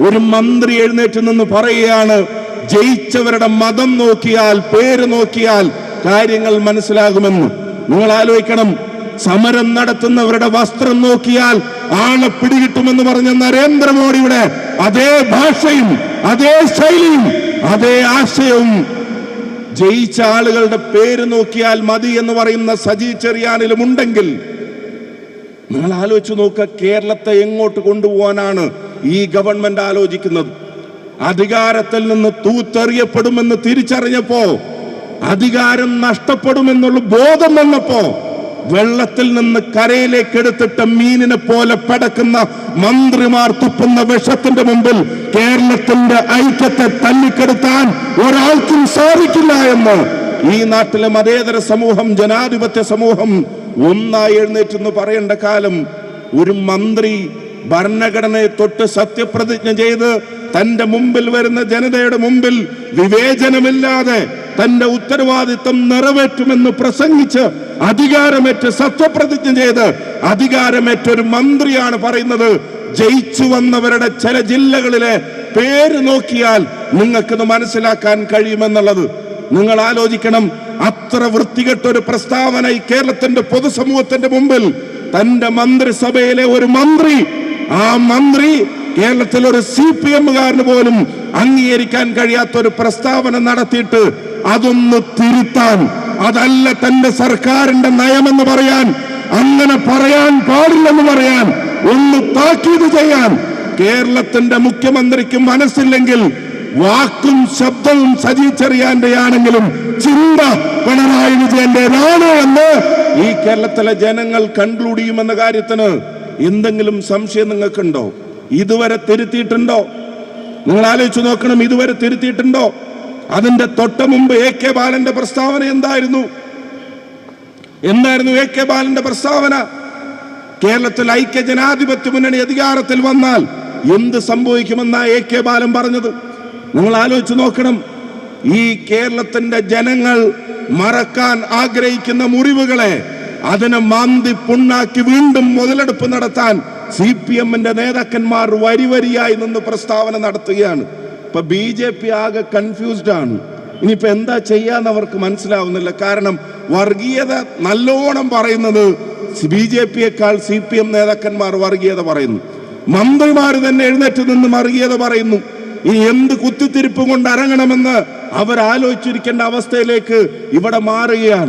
ഒരു മന്ത്രി എഴുന്നേറ്റ് നിന്ന് പറയുകയാണ്, ജയിച്ചവരുടെ മതം നോക്കിയാൽ, പേര് നോക്കിയാൽ കാര്യങ്ങൾ മനസ്സിലാകുമെന്ന്. നിങ്ങൾ ആലോചിക്കണം, സമരം നടത്തുന്നവരുടെ വസ്ത്രം നോക്കിയാൽ ആളെ പിടികിട്ടുമെന്ന് പറഞ്ഞ നരേന്ദ്രമോദിയുടെ അതേ ഭാഷയും അതേ ശൈലിയും അതേ ആശയവും ജയിച്ച ആളുകളുടെ പേര് നോക്കിയാൽ മതി എന്ന് പറയുന്ന സജി ചെറിയാനിലും ഉണ്ടെങ്കിൽ നിങ്ങൾ ആലോചിച്ച് നോക്കുക, കേരളത്തെ എങ്ങോട്ട് കൊണ്ടുപോകാനാണ് ഈ ഗവൺമെന്റ് ആലോചിക്കുന്നത്? അധികാരത്തിൽ നിന്ന് തൂത്തെറിയപ്പെടുമെന്ന് തിരിച്ചറിഞ്ഞപ്പോ, അധികാരം നഷ്ടപ്പെടുമെന്നുള്ള ബോധം വന്നപ്പോ, വെള്ളത്തിൽ നിന്ന് കരയിലേക്ക് എടുത്തിട്ട മീനിനെ പോലെ പടക്കുന്ന മന്ത്രിമാർ തുപ്പുന്ന വിഷത്തിന്റെ മുമ്പിൽ കേരളത്തിന്റെ ഐക്യത്തെ തല്ലിക്കെടുത്താൻ ഒരാൾക്കും സാധിക്കില്ല എന്ന് ഈ നാട്ടിലെ മതേതര സമൂഹം, ജനാധിപത്യ സമൂഹം ഒന്നായി എഴുന്നേറ്റെന്ന് പറയേണ്ട കാലം. ഒരു മന്ത്രി ഭരണഘടനയെ തൊട്ട് സത്യപ്രതിജ്ഞ ചെയ്ത് തന്റെ മുമ്പിൽ വരുന്ന ജനതയുടെ മുമ്പിൽ വിവേചനമില്ലാതെ തന്റെ ഉത്തരവാദിത്വം നിറവേറ്റുമെന്ന് പ്രസംഗിച്ച് അധികാരമേറ്റ് സത്യപ്രതിജ്ഞ ചെയ്ത് അധികാരമേറ്റൊരു മന്ത്രിയാണ് പറയുന്നത്, ജയിച്ചു വന്നവരുടെ ചില ജില്ലകളിലെ പേര് നോക്കിയാൽ നിങ്ങൾക്കിത് മനസ്സിലാക്കാൻ കഴിയുമെന്നുള്ളത്. നിങ്ങൾ ആലോചിക്കണം, അത്ര വൃത്തികെട്ടൊരു പ്രസ്താവന ഈ കേരളത്തിന്റെ പൊതുസമൂഹത്തിന്റെ മുമ്പിൽ തന്റെ മന്ത്രിസഭയിലെ ഒരു മന്ത്രി, ആ മന്ത്രി കേരളത്തിൽ ഒരു CPM-കാരന് പോലും അംഗീകരിക്കാൻ കഴിയാത്ത ഒരു പ്രസ്താവന നടത്തിയിട്ട് അതൊന്ന് തിരുത്താൻ, അതല്ല തന്റെ സർക്കാരിന്റെ നയമെന്ന് പറയാൻ, അങ്ങനെ പറയാൻ പാടില്ലെന്ന് പറയാൻ, ഒന്ന് താക്കീത് ചെയ്യാൻ കേരളത്തിന്റെ മുഖ്യമന്ത്രിക്ക് മനസ്സില്ലെങ്കിൽ വാക്കും ശബ്ദവും സജി ചെറിയാന്റെ ആണെങ്കിലും ചിന്ത പിണറായി വിജയന്റേതാണ് എന്ന് ഈ കേരളത്തിലെ ജനങ്ങൾ കൺക്ലൂഡ് ചെയ്യുമെന്ന കാര്യത്തിന് എന്തെങ്കിലും സംശയം നിങ്ങൾക്കുണ്ടോ? ഇതുവരെ തിരുത്തിയിട്ടുണ്ടോ? നിങ്ങൾ ആലോചിച്ച് നോക്കണം, ഇതുവരെ തിരുത്തിയിട്ടുണ്ടോ? അതിന്റെ തൊട്ട് മുമ്പ് AK ബാലന്റെ പ്രസ്താവന എന്തായിരുന്നു? AK ബാലന്റെ പ്രസ്താവന? കേരളത്തിൽ ഐക്യ ജനാധിപത്യ മുന്നണി അധികാരത്തിൽ വന്നാൽ എന്ത് സംഭവിക്കുമെന്നാ AK ബാലൻ പറഞ്ഞത്? നിങ്ങൾ ആലോചിച്ച് നോക്കണം. ഈ കേരളത്തിന്റെ ജനങ്ങൾ മറക്കാൻ ആഗ്രഹിക്കുന്ന മുറിവുകളെ അതിനെ മാന്തി പുണ്ണാക്കി വീണ്ടും മുതലെടുപ്പ് നടത്താൻ CPM-ന്റെ നേതാക്കന്മാർ വരിവരിയായി നിന്ന് പ്രസ്താവന നടത്തുകയാണ്. ഇപ്പൊ BJP ആകെ കൺഫ്യൂസ്ഡ് ആണ്. ഇനിയിപ്പോ എന്താ ചെയ്യാന്ന് അവർക്ക് മനസ്സിലാവുന്നില്ല. കാരണം വർഗീയത നല്ലോണം പറയുന്നത് BJP-യേക്കാൾ CPM നേതാക്കന്മാർ വർഗീയത പറയുന്നു. മന്ത്രിമാർ തന്നെ എഴുന്നേറ്റ് നിന്ന് വർഗീയത പറയുന്നു. ഇനി എന്ത് കുത്തിത്തിരിപ്പ് കൊണ്ട് ഇറങ്ങണമെന്ന് അവർ ആലോചിച്ചിരിക്കേണ്ട അവസ്ഥയിലേക്ക് ഇവിടെ മാറുകയാണ്.